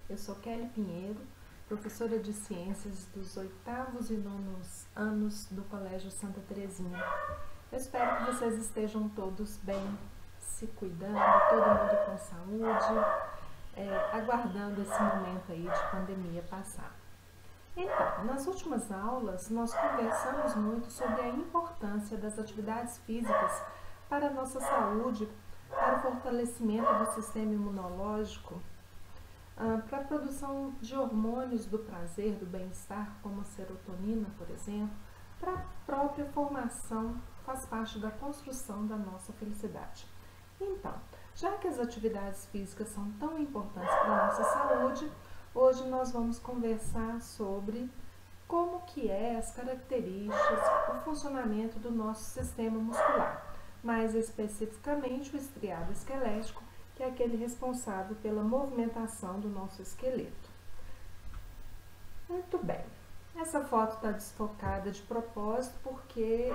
Eu sou Kelly Pinheiro, professora de Ciências dos 8º e 9º anos do Colégio Santa Terezinha. Eu espero que vocês estejam todos bem, se cuidando, todo mundo com saúde, aguardando esse momento aí de pandemia passar. Então, nas últimas aulas, nós conversamos muito sobre a importância das atividades físicas para a nossa saúde, para o fortalecimento do sistema imunológico, para a produção de hormônios do prazer, do bem-estar, como a serotonina, por exemplo, para a própria formação, faz parte da construção da nossa felicidade. Então, já que as atividades físicas são tão importantes para a nossa saúde, hoje nós vamos conversar sobre como que é as características, o funcionamento do nosso sistema muscular, mais especificamente o estriado esquelético, que é aquele responsável pela movimentação do nosso esqueleto. Muito bem, essa foto está desfocada de propósito porque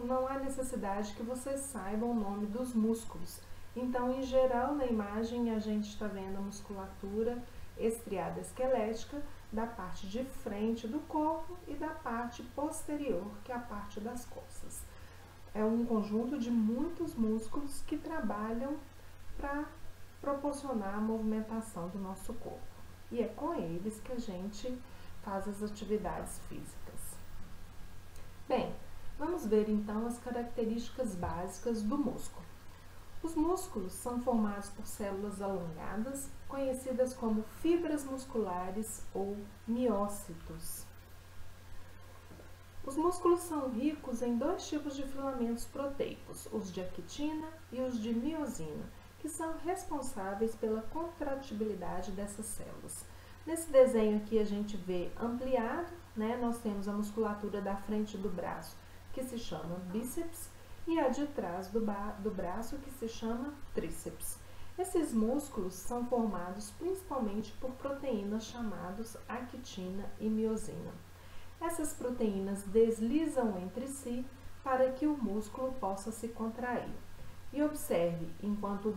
não há necessidade que vocês saibam o nome dos músculos. Então, em geral, na imagem a gente está vendo a musculatura estriada esquelética da parte de frente do corpo e da parte posterior, que é a parte das costas. É um conjunto de muitos músculos que trabalham para proporcionar a movimentação do nosso corpo. E é com eles que a gente faz as atividades físicas. Bem, vamos ver então as características básicas do músculo. Os músculos são formados por células alongadas, conhecidas como fibras musculares ou miócitos. Os músculos são ricos em dois tipos de filamentos proteicos, os de actina e os de miosina, que são responsáveis pela contratibilidade dessas células. Nesse desenho aqui a gente vê ampliado, nós temos a musculatura da frente do braço, que se chama bíceps, e a de trás do braço, que se chama tríceps. Esses músculos são formados principalmente por proteínas chamadas actina e miosina. Essas proteínas deslizam entre si para que o músculo possa se contrair. E observe, enquanto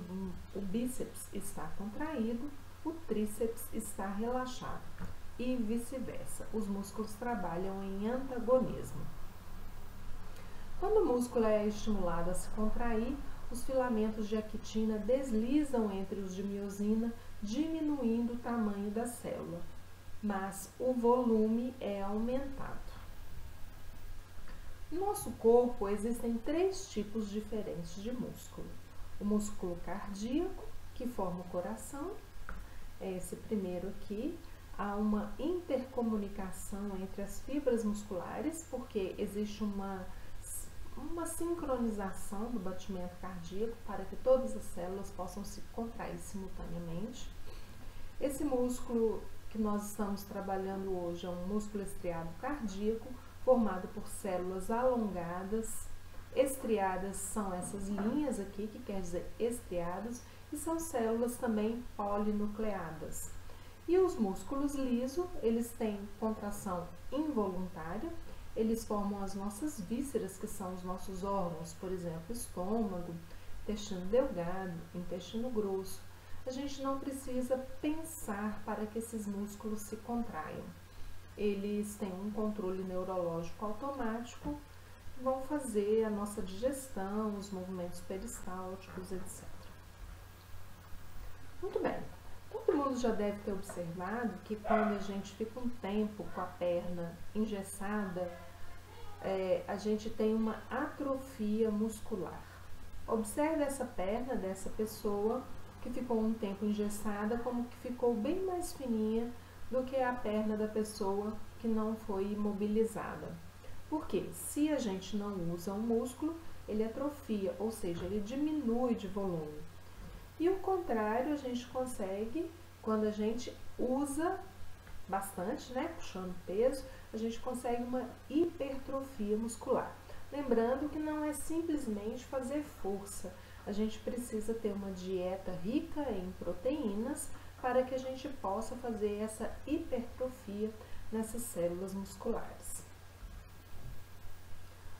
o bíceps está contraído, o tríceps está relaxado e vice-versa. Os músculos trabalham em antagonismo. Quando o músculo é estimulado a se contrair, os filamentos de actina deslizam entre os de miosina, diminuindo o tamanho da célula, mas o volume é aumentado. No nosso corpo existem três tipos diferentes de músculo. O músculo cardíaco, que forma o coração, é esse primeiro aqui. Há uma intercomunicação entre as fibras musculares, porque existe uma sincronização do batimento cardíaco para que todas as células possam se contrair simultaneamente. Esse músculo que nós estamos trabalhando hoje é um músculo estriado cardíaco, formado por células alongadas. Estriadas são essas linhas aqui, que quer dizer estriados, e são células também polinucleadas. E os músculos lisos, eles têm contração involuntária, eles formam as nossas vísceras, que são os nossos órgãos, por exemplo, estômago, intestino delgado, intestino grosso. A gente não precisa pensar para que esses músculos se contraiam. Eles têm um controle neurológico automático, vão fazer a nossa digestão, os movimentos peristálticos, etc. Muito bem, todo mundo já deve ter observado que quando a gente fica um tempo com a perna engessada, a gente tem uma atrofia muscular. Observe essa perna dessa pessoa que ficou um tempo engessada, como que ficou bem mais fininha do que a perna da pessoa que não foi imobilizada. Porque se a gente não usa o músculo, ele atrofia, ou seja, ele diminui de volume. E o contrário a gente consegue quando a gente usa bastante, puxando peso, a gente consegue uma hipertrofia muscular. Lembrando que não é simplesmente fazer força, a gente precisa ter uma dieta rica em proteínas para que a gente possa fazer essa hipertrofia nessas células musculares.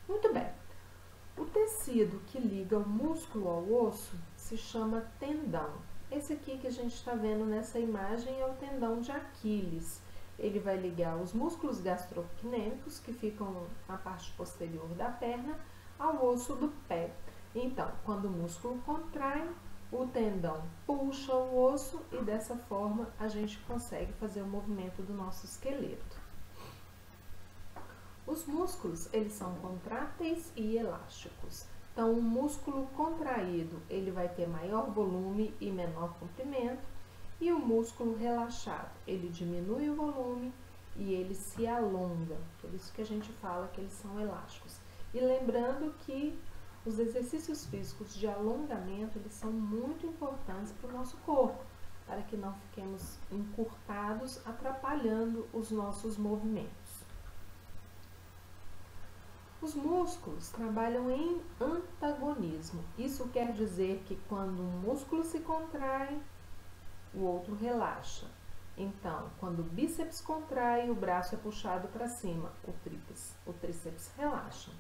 Muito bem, o tecido que liga o músculo ao osso se chama tendão. Esse aqui que a gente está vendo nessa imagem é o tendão de Aquiles. Ele vai ligar os músculos gastrocnêmicos, que ficam na parte posterior da perna, ao osso do pé. Então, quando o músculo contrai, o tendão puxa o osso e dessa forma a gente consegue fazer o movimento do nosso esqueleto. Os músculos, eles são contráteis e elásticos. Então, o músculo contraído, ele vai ter maior volume e menor comprimento, e o músculo relaxado, ele diminui o volume e ele se alonga. Por isso que a gente fala que eles são elásticos. E lembrando que os exercícios físicos de alongamento, eles são muito importantes para o nosso corpo, para que não fiquemos encurtados, atrapalhando os nossos movimentos. Os músculos trabalham em antagonismo. Isso quer dizer que quando um músculo se contrai, o outro relaxa. Então, quando o bíceps contrai, o braço é puxado para cima, o tríceps relaxa.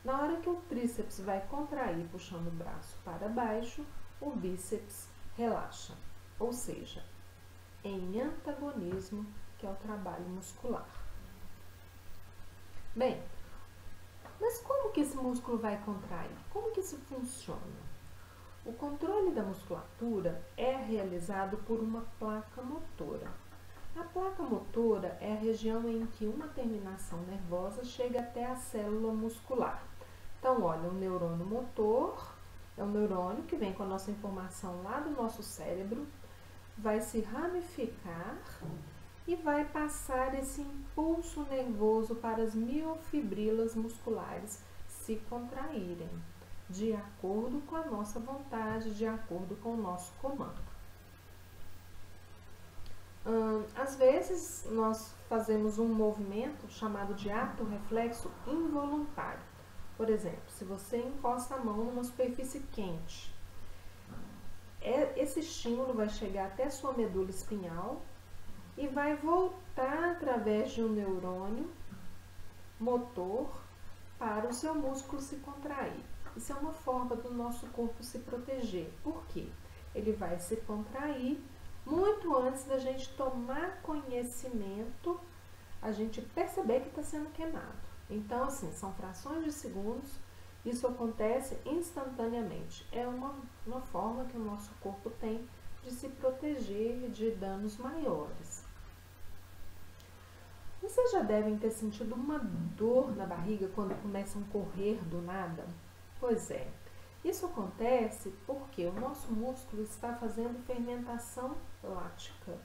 Na hora que o tríceps vai contrair, puxando o braço para baixo, o bíceps relaxa. Ou seja, em antagonismo, que é o trabalho muscular. Bem, mas como que esse músculo vai contrair? Como que isso funciona? O controle da musculatura é realizado por uma placa motora. A placa motora é a região em que uma terminação nervosa chega até a célula muscular. Então, olha, o neurônio motor é um neurônio que vem com a nossa informação lá do nosso cérebro, vai se ramificar e vai passar esse impulso nervoso para as miofibrilas musculares se contraírem, de acordo com a nossa vontade, de acordo com o nosso comando. Às vezes, nós fazemos um movimento chamado de ato reflexo involuntário. Por exemplo, se você encosta a mão numa superfície quente, esse estímulo vai chegar até a sua medula espinhal e vai voltar através de um neurônio motor para o seu músculo se contrair. Isso é uma forma do nosso corpo se proteger. Por quê? Ele vai se contrair muito antes da gente tomar conhecimento, a gente perceber que está sendo queimado. Então, assim, são frações de segundos, isso acontece instantaneamente. É uma forma que o nosso corpo tem de se proteger de danos maiores. Vocês já devem ter sentido uma dor na barriga quando começam a correr do nada? Pois é, isso acontece porque o nosso músculo está fazendo fermentação lática.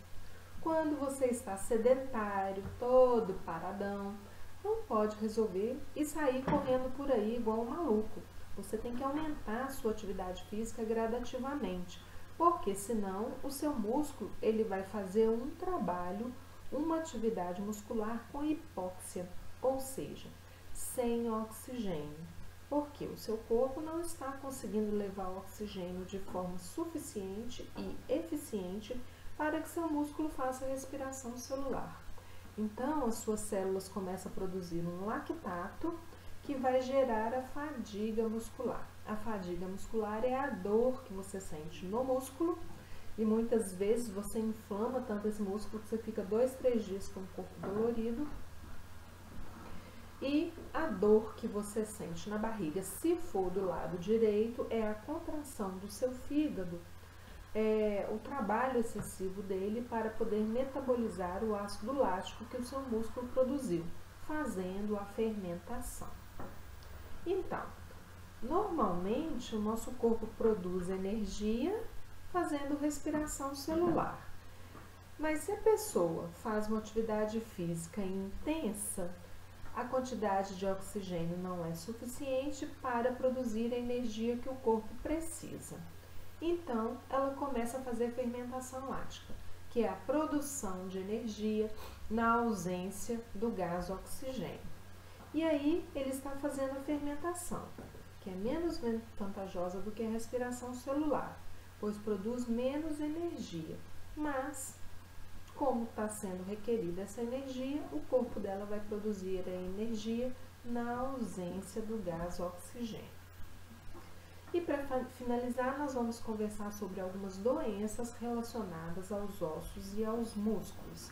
Quando você está sedentário, todo paradão, não pode resolver e sair correndo por aí igual um maluco. Você tem que aumentar a sua atividade física gradativamente, porque senão o seu músculo ele vai fazer um trabalho, uma atividade muscular com hipóxia, ou seja, sem oxigênio, porque o seu corpo não está conseguindo levar o oxigênio de forma suficiente e eficiente para que seu músculo faça a respiração celular. Então, as suas células começam a produzir um lactato que vai gerar a fadiga muscular. A fadiga muscular é a dor que você sente no músculo e muitas vezes você inflama tanto esse músculo que você fica 2, 3 dias com o corpo dolorido. E a dor que você sente na barriga, se for do lado direito, é a contração do seu fígado, o trabalho excessivo dele para poder metabolizar o ácido lático que o seu músculo produziu, fazendo a fermentação. Então, normalmente o nosso corpo produz energia fazendo respiração celular. Mas se a pessoa faz uma atividade física intensa, a quantidade de oxigênio não é suficiente para produzir a energia que o corpo precisa. Então, ela começa a fazer fermentação lática, que é a produção de energia na ausência do gás oxigênio. E aí, ele está fazendo a fermentação, que é menos vantajosa do que a respiração celular, pois produz menos energia. Mas, como está sendo requerida essa energia, o corpo dela vai produzir a energia na ausência do gás oxigênio. E para finalizar, nós vamos conversar sobre algumas doenças relacionadas aos ossos e aos músculos.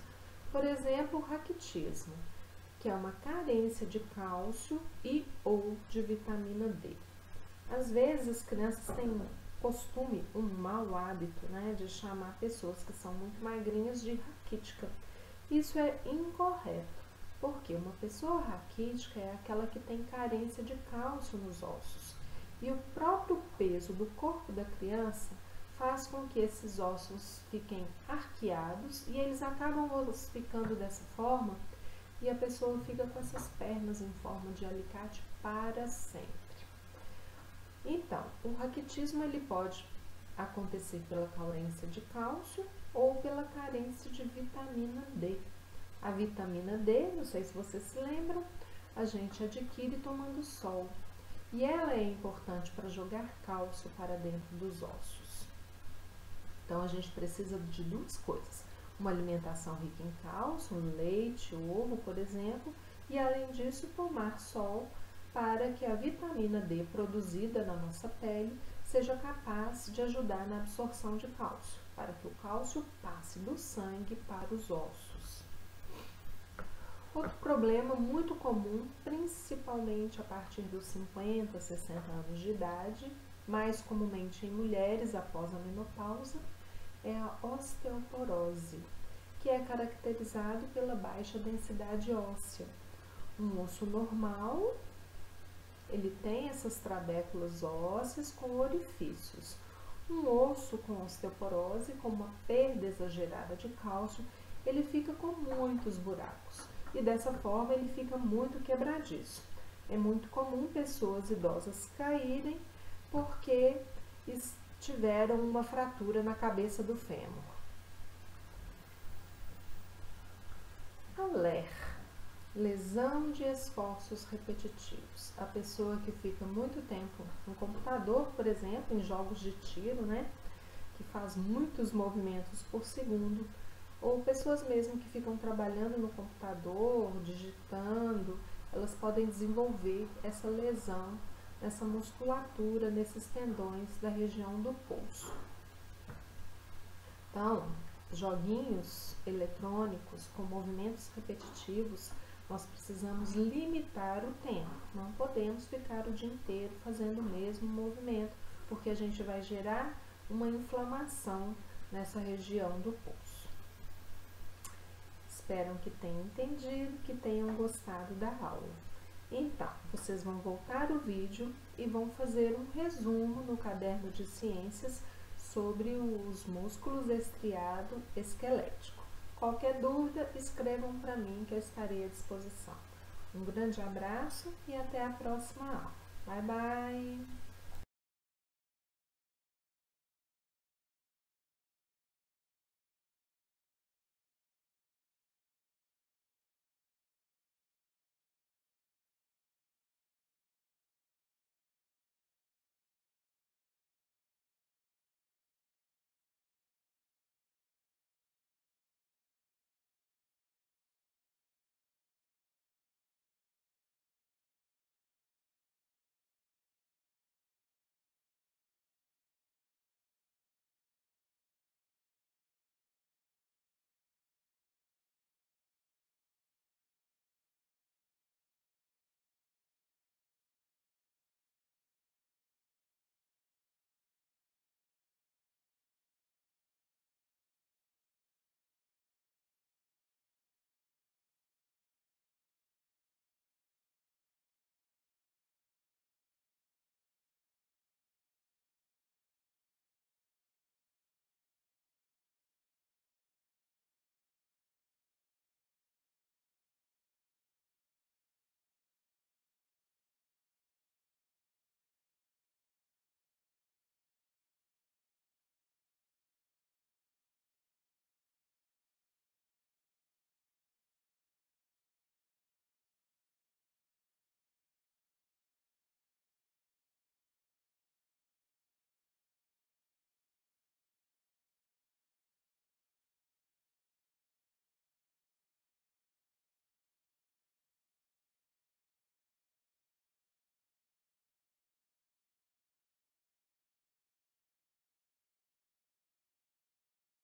Por exemplo, o raquitismo, que é uma carência de cálcio e ou de vitamina D. Às vezes as crianças têm costume, um mau hábito, né, de chamar pessoas que são muito magrinhas de raquítica. Isso é incorreto, porque uma pessoa raquítica é aquela que tem carência de cálcio nos ossos. E o próprio peso do corpo da criança faz com que esses ossos fiquem arqueados e eles acabam ossificando dessa forma e a pessoa fica com essas pernas em forma de alicate para sempre. Então, o raquitismo ele pode acontecer pela carência de cálcio ou pela carência de vitamina D. A vitamina D, não sei se vocês se lembram, a gente adquire tomando sol. E ela é importante para jogar cálcio para dentro dos ossos. Então, a gente precisa de duas coisas. Uma alimentação rica em cálcio, leite, ovo, por exemplo, e além disso, tomar sol para que a vitamina D produzida na nossa pele seja capaz de ajudar na absorção de cálcio, para que o cálcio passe do sangue para os ossos. Outro problema muito comum, principalmente a partir dos 50, 60 anos de idade, mais comumente em mulheres após a menopausa, é a osteoporose, que é caracterizado pela baixa densidade óssea. Um osso normal, ele tem essas trabéculas ósseas com orifícios. Um osso com osteoporose, com uma perda exagerada de cálcio, ele fica com muitos buracos e dessa forma ele fica muito quebradiço. É muito comum pessoas idosas caírem porque tiveram uma fratura na cabeça do fêmur. A LER, lesão de esforços repetitivos. A pessoa que fica muito tempo no computador, por exemplo, em jogos de tiro, né, que faz muitos movimentos por segundo, ou pessoas mesmo que ficam trabalhando no computador, digitando, elas podem desenvolver essa lesão nessa musculatura, nesses tendões da região do pulso. Então, joguinhos eletrônicos com movimentos repetitivos, nós precisamos limitar o tempo. Não podemos ficar o dia inteiro fazendo o mesmo movimento, porque a gente vai gerar uma inflamação nessa região do pulso. Espero que tenham entendido, que tenham gostado da aula. Então, vocês vão voltar o vídeo e vão fazer um resumo no caderno de ciências sobre os músculos estriado esquelético. Qualquer dúvida, escrevam para mim que eu estarei à disposição. Um grande abraço e até a próxima aula. Bye, bye!